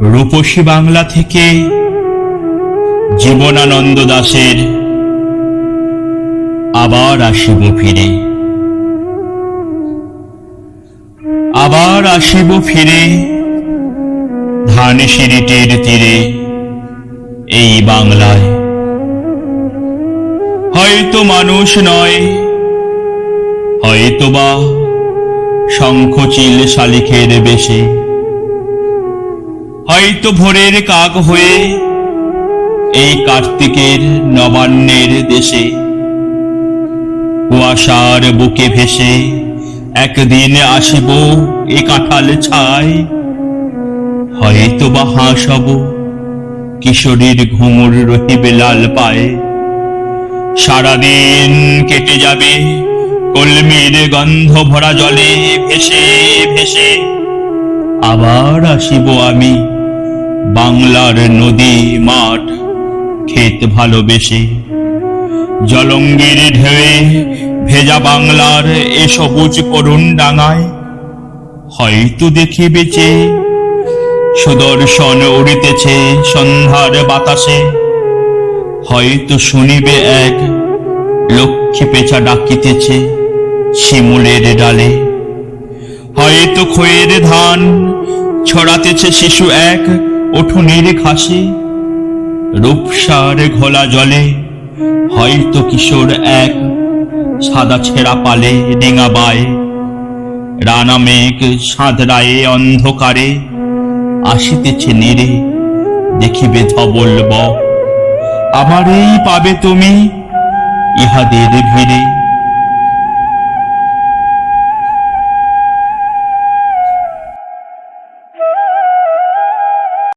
রূপসী বাংলা থেকে জীবনানন্দ দাশের আবার আসিব ফিরে। আবার আসিব ফিরে ধানসিঁড়িটির তীরে এই বাংলায়। হয়তো মানুষ নয়, হয়তোবা শঙ্খচিল শালিখের বেশে, হয়তো ভোরের কাক হয়ে এই কার্তিকের নবান্নের দেশে কুয়াশার বুকে ভেসে একদিন আসিব এ কাঁঠাল ছায়। হয়তো বা হাসব কিশোরীর ঘুঙুর রহিবে লাল পায়ে। সারাদিন কেটে যাবে কলমির গন্ধ ভরা জলে ভেসে ভেসে। আবার আসিব আমি বাংলার নদী মাঠ ক্ষেত ভালোবেসে। জলঙ্গির ঢেউয়ে ভেজা বাংলার এ সবুজ করুণ ডাঙায় হয়তো দেখিবে যে সুদর্শন উড়িতেছে সন্ধ্যার বাতাসে। হয়তো শুনিবে এক লক্ষ্মী পেঁচা ডাকিতেছে শিমুলের ডালে। হয়তো খয়ের ধান ছড়াতেছে শিশু এক উঠোনের ঘাসে। রূপসার ঘোলা জলে হয়তো কিশোর এক সাদা ছেঁড়া পালে ডিঙা বায়। রানা মেঘ সাঁতরায়ে অন্ধকারে আসিতেছে নীরে দেখিবে ধবল বক। আমারেই পাবে তুমি ইহাদের ভিড়ে।